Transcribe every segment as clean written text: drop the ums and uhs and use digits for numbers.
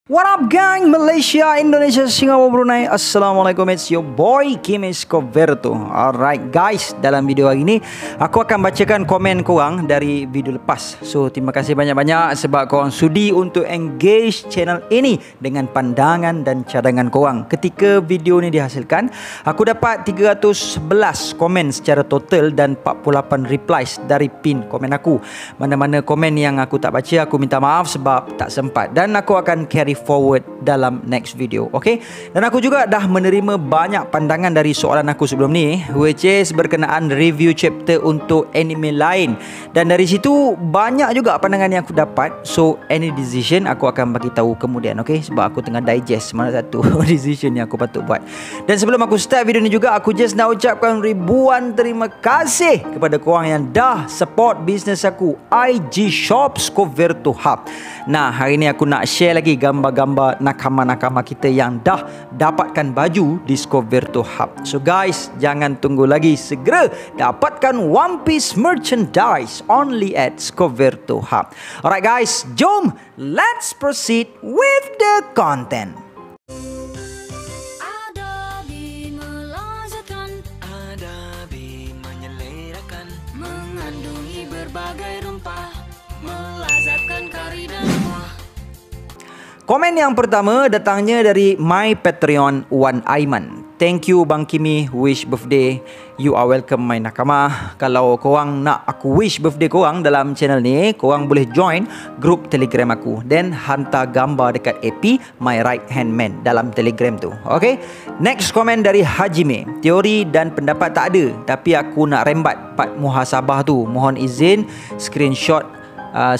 What up gang, Malaysia, Indonesia, Singapura, Brunei. Assalamualaikum, it's your boy Kimi Skoverto. Alright guys, dalam video hari ni aku akan bacakan komen korang dari video lepas. So terima kasih banyak-banyak sebab korang sudi untuk engage channel ini dengan pandangan dan cadangan korang. Ketika video ni dihasilkan, aku dapat 311 komen secara total dan 48 replies dari pin komen aku. Mana-mana komen yang aku tak baca, aku minta maaf sebab tak sempat, dan aku akan carry forward dalam next video. Okay, dan aku juga dah menerima banyak pandangan dari soalan aku sebelum ni, which is berkenaan review chapter untuk anime lain, dan dari situ banyak juga pandangan yang aku dapat. So any decision aku akan bagi tahu kemudian. Okay, sebab aku tengah digest mana satu decision yang aku patut buat. Dan sebelum aku start video ni juga, aku just nak ucapkan ribuan terima kasih kepada korang yang dah support bisnes aku, IG Shop Skoverto Hub. Nah, hari ni aku nak share lagi gambar-gambar nakama-nakama kita yang dah dapatkan baju di Skoverto Hub. So guys, jangan tunggu lagi, segera dapatkan One Piece merchandise only at Skoverto Hub. Alright guys, jom let's proceed with the content. Adabi melazatkan, adabi menyelerakan, mengandungi berbagai rempah, melazatkan kari dan kuah. Komen yang pertama datangnya dari My Patreon Wan Aiman. Thank you Bang Kimi, wish birthday. You are welcome my nakama. Kalau korang nak aku wish birthday korang dalam channel ni, korang boleh join grup Telegram aku, then hantar gambar dekat AP My Right Hand Man dalam Telegram tu. Okay, next komen dari Hajime. Teori dan pendapat tak ada, tapi aku nak rembat part muhasabah tu. Mohon izin screenshot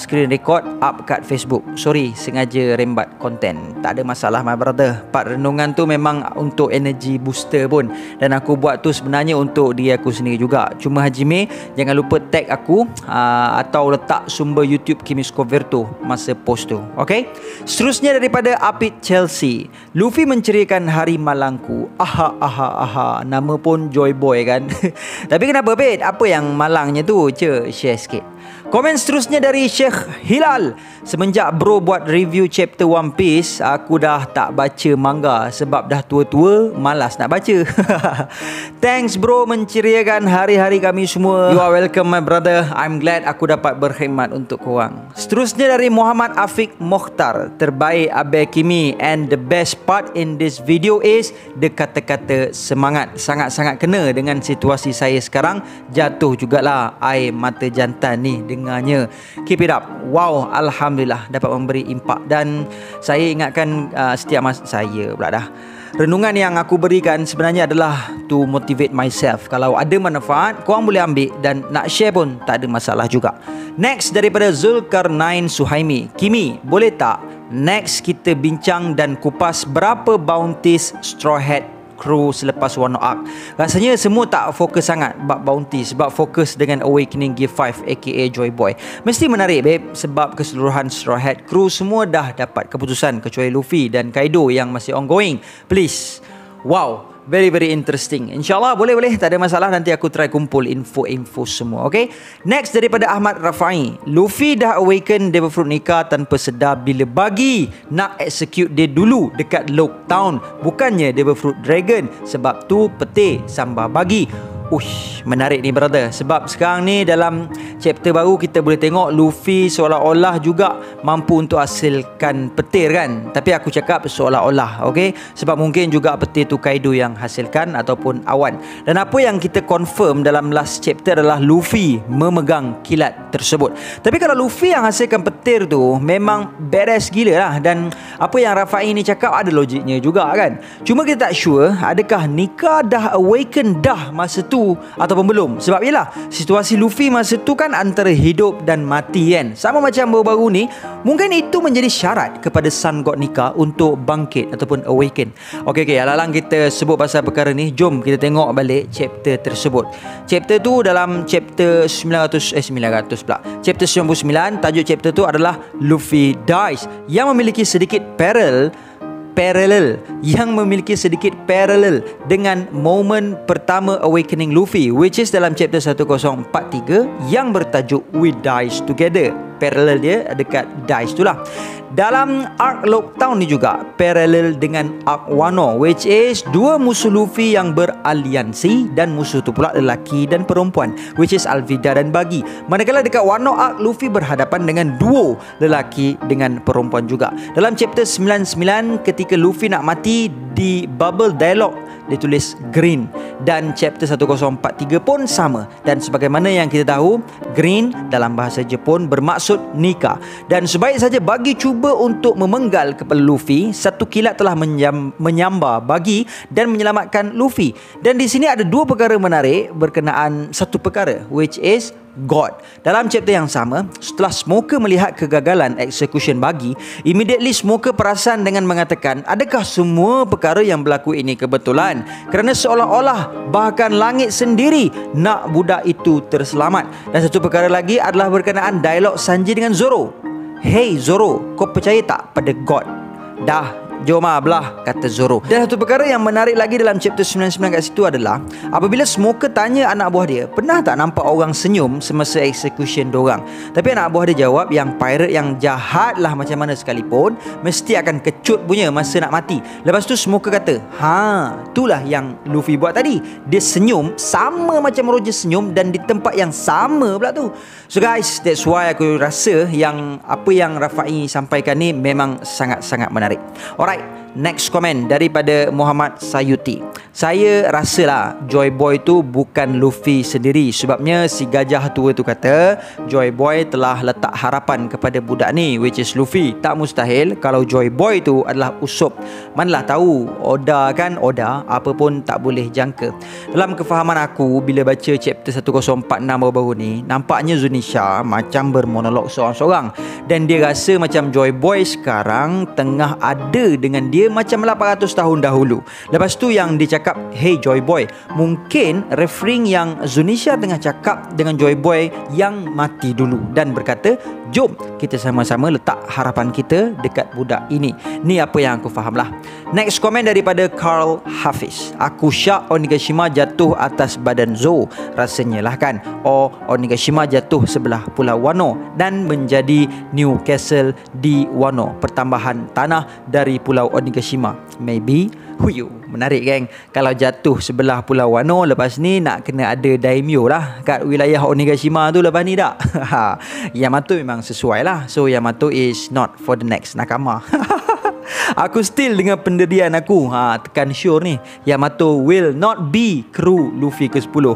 screen record up kat Facebook. Sorry, sengaja rembat konten. Tak ada masalah my brother. Part renungan tu memang untuk energy booster pun, dan aku buat tu sebenarnya untuk diri aku sendiri juga. Cuma Hajime, jangan lupa tag aku atau letak sumber YouTube Kimi Skoverto masa post tu. Okay, seterusnya daripada Apit Chelsea. Luffy menceriakan hari malangku. Aha aha aha. Nama pun Joy Boy kan. Tapi kenapa Pit? Apa yang malangnya tu? Share sikit. Komen seterusnya dari Sheikh Hilal. Semenjak bro buat review chapter One Piece, aku dah tak baca manga sebab dah tua-tua, malas nak baca. Thanks bro menceriakan hari-hari kami semua. You are welcome my brother. I'm glad aku dapat berkhidmat untuk korang. Seterusnya dari Muhammad Afiq Mokhtar. Terbaik Abe Kimi, and the best part in this video is the kata-kata semangat. Sangat-sangat kena dengan situasi saya sekarang. Jatuh jugalah air mata jantan ni dengarnya. Keep it up. Wow, alhamdulillah dapat memberi impak, dan saya ingatkan setiap masa saya pula dah. Renungan yang aku berikan sebenarnya adalah to motivate myself. Kalau ada manfaat, korang boleh ambil, dan nak share pun tak ada masalah juga. Next daripada Zulkarnain Suhaimi. Kimi, boleh tak next kita bincang dan kupas berapa bounties Straw Hat Crew selepas Wano Arc? Rasanya semua tak fokus sangat bab bounty, sebab fokus dengan Awakening Gear 5 aka Joy Boy. Mesti menarik babe, sebab keseluruhan Straw Hat Crew semua dah dapat keputusan kecuali Luffy dan Kaido yang masih ongoing. Please. Wow, very very interesting. InsyaAllah boleh, tak ada masalah. Nanti aku try kumpul info-info semua. Okay, next daripada Ahmad Rafai. Luffy dah awaken Devil Fruit Nika tanpa sedar bila bagi nak execute dia dulu dekat Locktown, bukannya Devil Fruit Dragon. Sebab tu petir sambal bagi. Uish, menarik ni brother. Sebab sekarang ni dalam chapter baru kita boleh tengok Luffy seolah-olah juga mampu untuk hasilkan petir kan. Tapi aku cakap seolah-olah, okay? Sebab mungkin juga petir tu Kaido yang hasilkan ataupun awan. Dan apa yang kita confirm dalam last chapter adalah Luffy memegang kilat tersebut. Tapi kalau Luffy yang hasilkan petir tu, memang badass gila lah. Dan apa yang Rafai ni cakap ada logiknya juga kan. Cuma kita tak sure adakah Nika dah awaken dah masa tu ataupun belum. Sebab yelah, situasi Luffy masa tu kan antara hidup dan mati kan. Sama macam baru-baru ni, mungkin itu menjadi syarat kepada Sun God Nika untuk bangkit ataupun awaken. Okay, alang-alang kita sebut pasal perkara ni, jom kita tengok balik chapter tersebut. Chapter tu dalam chapter 900 pula. Chapter 99, tajuk chapter tu adalah Luffy Dies, yang memiliki sedikit parallel dengan momen pertama awakening Luffy, which is dalam chapter 1043 yang bertajuk We Dies Together. parallel dia dekat Dice tu lah. Dalam arc Lockdown ni juga parallel dengan arc Wano, which is dua musuh Luffy yang beraliansi, dan musuh tu pula lelaki dan perempuan, which is Alvida dan Buggy. Manakala dekat Wano arc, Luffy berhadapan dengan duo lelaki dengan perempuan juga. Dalam chapter 99 ketika Luffy nak mati, di bubble dialogue dia tulis green, dan chapter 1043 pun sama. Dan sebagaimana yang kita tahu, green dalam bahasa Jepun bermaksud nikah. Dan sebaik saja Buggy cuba untuk memenggal kepala Luffy, satu kilat telah menyambar Buggy dan menyelamatkan Luffy. Dan di sini ada dua perkara menarik berkenaan satu perkara, which is God. Dalam chapter yang sama, setelah Smoker melihat kegagalan execution Buggy, immediately Smoker perasan dengan mengatakan, adakah semua perkara yang berlaku ini kebetulan? Kerana seolah-olah bahkan langit sendiri nak budak itu terselamat. Dan satu perkara lagi adalah berkenaan dialog Sanji dengan Zoro. Hey Zoro, kau percaya tak pada God? Dah, jom belah, kata Zoro. Dan satu perkara yang menarik lagi dalam chapter 99 kat situ adalah apabila Smoker tanya anak buah dia, pernah tak nampak orang senyum semasa execution diorang? Tapi anak buah dia jawab yang pirate yang jahat lah macam mana sekalipun mesti akan kecut punya masa nak mati. Lepas tu Smoker kata, itulah yang Luffy buat tadi. Dia senyum sama macam Roger senyum dan di tempat yang sama pula tu. So guys, that's why aku rasa yang apa yang Rafai sampaikan ni memang sangat-sangat menarik. Alright, next comment daripada Muhammad Sayuti. Saya rasalah Joy Boy tu bukan Luffy sendiri. Sebabnya si gajah tua tu kata Joy Boy telah letak harapan kepada budak ni, which is Luffy. Tak mustahil kalau Joy Boy tu adalah Usopp. Manalah tahu, Oda kan Oda, apa pun tak boleh jangka. Dalam kefahaman aku, bila baca chapter 1046 baru-baru ni, nampaknya Zunisha macam bermonolog seorang-seorang. Dan dia rasa macam Joy Boy sekarang tengah ada dengan dia macam 800 tahun dahulu. Lepas tu yang dia cakap, hey Joy Boy, mungkin referring yang Zunisha tengah cakap dengan Joy Boy yang mati dulu, dan berkata, jom kita sama-sama letak harapan kita dekat budak ini. Ni apa yang aku faham lah. Next comment daripada Carl Hafiz. Aku syak Onigashima jatuh atas badan Zou, rasanya lah kan. Onigashima jatuh sebelah Pulau Wano dan menjadi New Castle di Wano, pertambahan tanah dari Pulau Onigashima. Maybe huyu. Menarik geng. Kalau jatuh sebelah Pulau Wano, lepas ni nak kena ada daimyo lah kat wilayah Onigashima tu lepas ni tak? Yamato memang sesuai lah. So Yamato is not for the next nakama. Aku still dengan pendirian aku, tekan sure ni, Yamato will not be kru Luffy ke-10.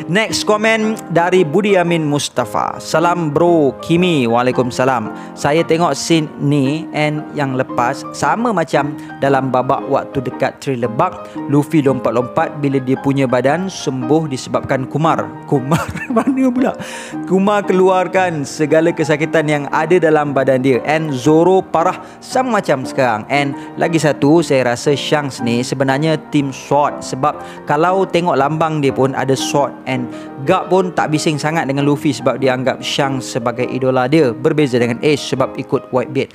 Next comment dari Budi Amin Mustafa. Salam bro Kimi. Waalaikumsalam. Saya tengok scene ni and yang lepas sama macam dalam babak waktu dekat Tree Lebak, Luffy lompat-lompat bila dia punya badan sembuh disebabkan Kumar mana pula? Kumar keluarkan segala kesakitan yang ada dalam badan dia, and Zoro parah sama macam sekarang. And lagi satu, saya rasa Shanks ni sebenarnya team Sword, sebab kalau tengok lambang dia pun ada sword, and Garp pun tak bising sangat dengan Luffy sebab dia anggap Shanks sebagai idola dia, berbeza dengan Ace sebab ikut Whitebeard.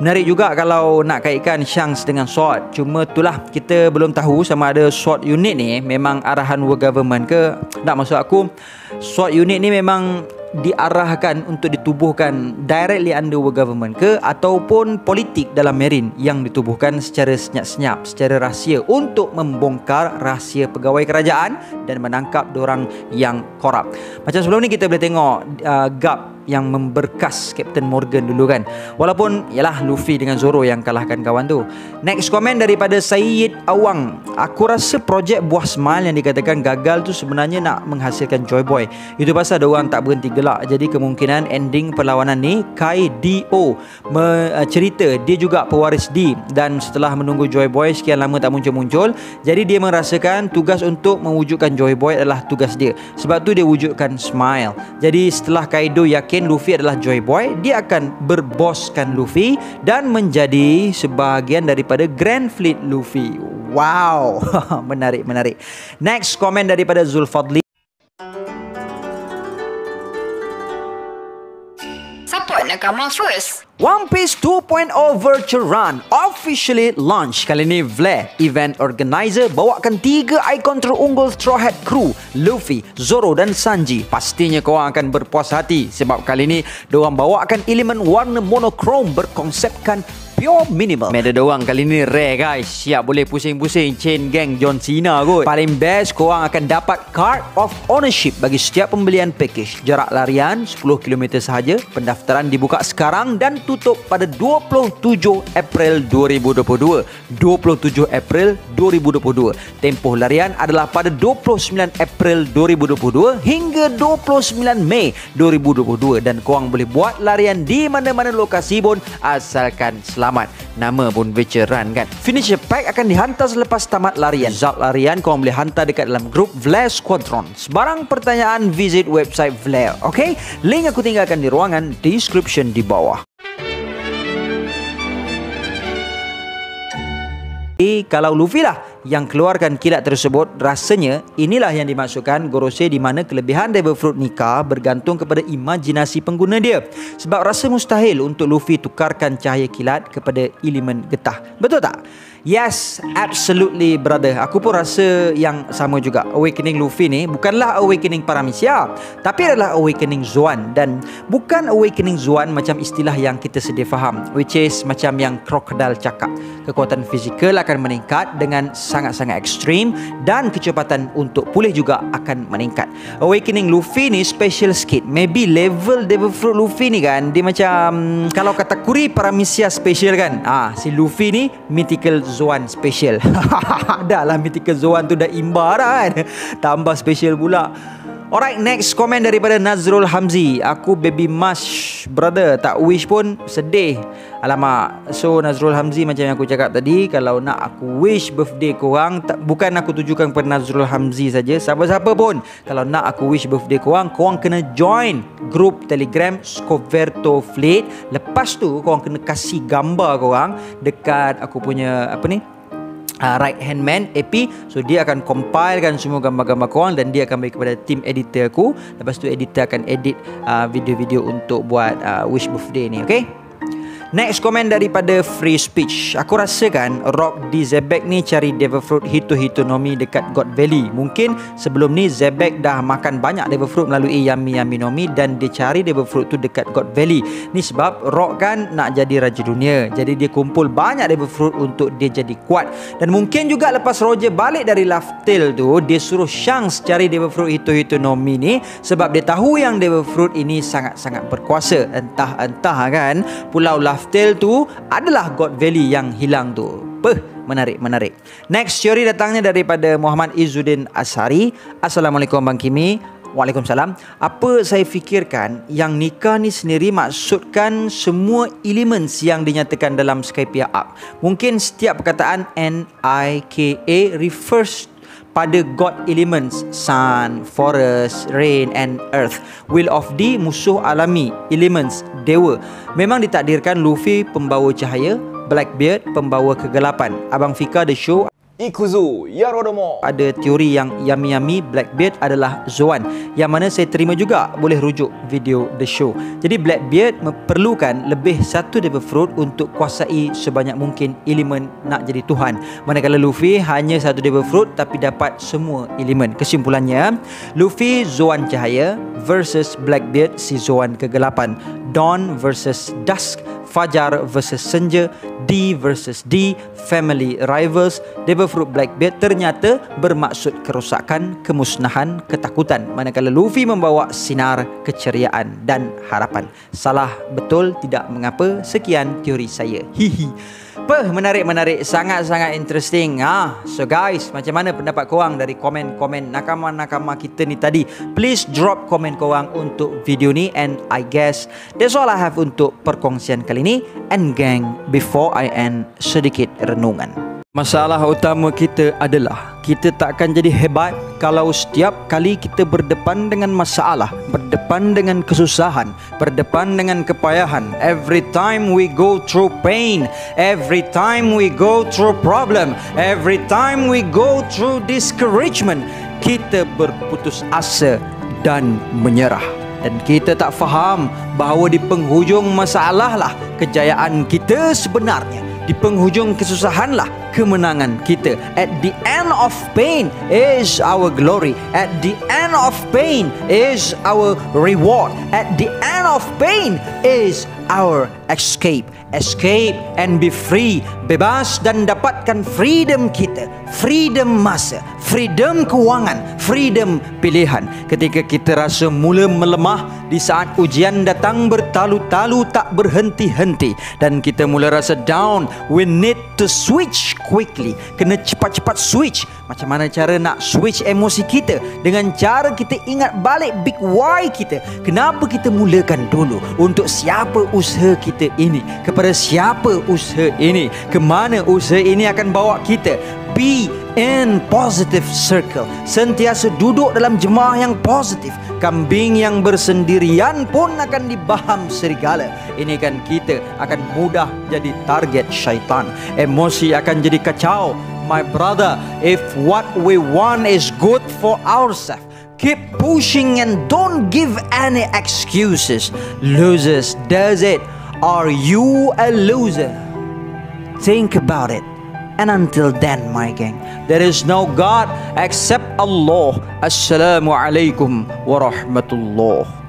Menarik juga kalau nak kaitkan Shanks dengan Sword. Cuma itulah, kita belum tahu sama ada Sword unit ni memang arahan World Government ke. Tak, maksud aku Sword unit ni memang diarahkan untuk ditubuhkan directly under World Government ke, ataupun politik dalam Marine yang ditubuhkan secara senyap-senyap, secara rahsia untuk membongkar rahsia pegawai kerajaan dan menangkap dorang yang korup. Macam sebelum ni kita boleh tengok Garp yang memberkas Captain Morgan dulu kan, walaupun yalah Luffy dengan Zoro yang kalahkan kawan tu. Next comment daripada Syed Awang. Aku rasa projek Buah Smile yang dikatakan gagal tu sebenarnya nak menghasilkan Joy Boy. Itu pasal diorang tak berhenti gelak. Jadi kemungkinan ending perlawanan ni Kai D.O. cerita dia juga pewaris D, dan setelah menunggu Joy Boy sekian lama tak muncul-muncul, jadi dia merasakan tugas untuk mewujudkan Joy Boy adalah tugas dia. Sebab tu dia wujudkan Smile. Jadi setelah Kaido yakin Luffy adalah Joy Boy, dia akan berboskan Luffy dan menjadi sebahagian daripada Grand Fleet Luffy. Wow. Menarik. Next comment daripada Zulfadli. Support Nakama First. One Piece 2.0 Virtual Run officially launch. Kali ni Vlair, event organizer, bawakan 3 ikon terunggul Straw Hat Crew, Luffy, Zoro dan Sanji. Pastinya korang akan berpuas hati sebab kali ni diorang bawakan elemen warna monokrom berkonsepkan pure minimal. Meta diorang kali ni rare guys. Siap boleh pusing-pusing chain gang John Cena kot. Paling best, korang akan dapat card of ownership bagi setiap pembelian package. Jarak larian 10 km sahaja. Pendaftaran dibuka sekarang dan tutup pada 27 April 2022. 27 April 2022. Tempoh larian adalah pada 29 April 2022 hingga 29 Mei 2022 dan korang boleh buat larian di mana-mana lokasi pun asalkan selamat. Nama pun veteran kan. Finisher pack akan dihantar selepas tamat larian. Result larian korang boleh hantar dekat dalam grup Vlair Squadron. Sebarang pertanyaan visit website Vlair. Okay? Link aku tinggalkan di ruangan description di bawah. Kalau Luffy lah yang keluarkan kilat tersebut, rasanya inilah yang dimaksudkan Gorosei di mana kelebihan Devil Fruit Nika bergantung kepada imajinasi pengguna dia. Sebab rasa mustahil untuk Luffy tukarkan cahaya kilat kepada elemen getah. Betul tak? Yes, absolutely brother. Aku pun rasa yang sama juga. Awakening Luffy ni bukanlah awakening Paramecia, tapi adalah awakening Zoan. Dan bukan awakening Zoan macam istilah yang kita sedia faham, which is macam yang Crocodile cakap. Kekuatan fizikal akan meningkat dengan sangat-sangat ekstrim dan kecepatan untuk pulih juga akan meningkat. Awakening Luffy ni special sikit. Maybe level Devil Fruit Luffy ni kan, dia macam kalau kata Kuri Paramecia special kan. Si Luffy ni Mythical Zoan special. Dah lah Mythical Zoan tu dah imba dah kan. Tambah special pula. Alright, next komen daripada Nazrul Hamzi. Aku baby mush brother, tak wish pun sedih. Alamak. So Nazrul Hamzi, macam yang aku cakap tadi, kalau nak aku wish birthday korang, bukan aku tujukan kepada Nazrul Hamzi saja, siapa-siapa pun, kalau nak aku wish birthday korang, korang kena join grup Telegram Scoverto Fleet. Lepas tu korang kena kasih gambar korang dekat aku punya right hand man AP. So dia akan compilekan semua gambar-gambar korang dan dia akan bagi kepada tim editor aku. Lepas tu editor akan edit video-video untuk buat wish birthday ni. Okay? Next komen daripada Free Speech. Aku rasakan Rock di Zebek ni cari Devil Fruit Hito no Mi dekat God Valley. Mungkin sebelum ni Zebek dah makan banyak Devil Fruit melalui Yami no Mi dan dia cari Devil Fruit tu dekat God Valley. Ni sebab Rock kan nak jadi Raja Dunia. Jadi dia kumpul banyak Devil Fruit untuk dia jadi kuat. Dan mungkin juga lepas Roger balik dari Laugh Tale tu, dia suruh Shanks cari Devil Fruit Hito no Mi ni sebab dia tahu yang Devil Fruit ini sangat-sangat berkuasa. Entah kan Pulau Laugh Tale tu adalah God Valley yang hilang tu. Menarik. Next teori datangnya daripada Muhammad Izzuddin Asari. Assalamualaikum Bang Kimi. Waalaikumsalam. Apa saya fikirkan yang nikah ni sendiri maksudkan semua elements yang dinyatakan dalam Skypiea Arc. Mungkin setiap perkataan Nika refers pada God elements sun, forest, rain and earth. Will of D musuh alami, elements dewa. Memang ditakdirkan Luffy pembawa cahaya, Blackbeard pembawa kegelapan. Abang Fika The Show Ikuzu Yarodomo. ada teori yang Yami Blackbeard adalah Zoan, yang mana saya terima juga, boleh rujuk video The Show. Jadi Blackbeard memerlukan lebih satu Devil Fruit untuk kuasai sebanyak mungkin elemen nak jadi Tuhan. Manakala Luffy hanya satu Devil Fruit tapi dapat semua elemen. Kesimpulannya, Luffy Zoan cahaya versus Blackbeard si Zoan kegelapan. Dawn versus Dusk, Fajar versus Senja, D versus D, family rivals. Devil Fruit Blackbeard ternyata bermaksud kerosakan, kemusnahan, ketakutan, manakala Luffy membawa sinar, keceriaan dan harapan. Salah betul tidak mengapa. Sekian teori saya. Hihi. Menarik, sangat-sangat interesting. So guys, macam mana pendapat korang dari komen-komen nakama-nakama kita ni tadi? Please drop komen korang untuk video ni. And I guess that's all I have untuk perkongsian kali ni. And gang, before I end, sedikit renungan. Masalah utama kita adalah kita tak akan jadi hebat kalau setiap kali kita berdepan dengan masalah, berdepan dengan kesusahan, berdepan dengan kepayahan. Every time we go through pain, every time we go through problem, every time we go through discouragement, kita berputus asa dan menyerah. Dan kita tak faham bahawa di penghujung masalah lah kejayaan kita sebenarnya. Di penghujung kesusahan lah kemenangan kita. At the end of pain is our glory. At the end of pain is our reward. At the end of pain is our escape. Escape and be free. Bebas dan dapatkan freedom kita. Freedom masa, freedom kewangan, freedom pilihan. Ketika kita rasa mula melemah, di saat ujian datang bertalu-talu tak berhenti-henti, dan kita mula rasa down, we need to switch quickly. Kena cepat-cepat switch. Macam mana cara nak switch emosi kita? Dengan cara kita ingat balik big why kita. Kenapa kita mulakan dulu? Untuk siapa usaha kita ini? Kepada siapa usaha ini? Kemana usaha ini akan bawa kita? Be in positive circle. Sentiasa duduk dalam jemaah yang positif. Kambing yang bersendirian pun akan dibaham serigala. Ini kan kita akan mudah jadi target syaitan. Emosi akan jadi kacau. My brother, if what we want is good for ourselves, keep pushing and don't give any excuses. Losers does it. Are you a loser? Think about it. And until then, my gang, there is no God except Allah. Assalamualaikum warahmatullahi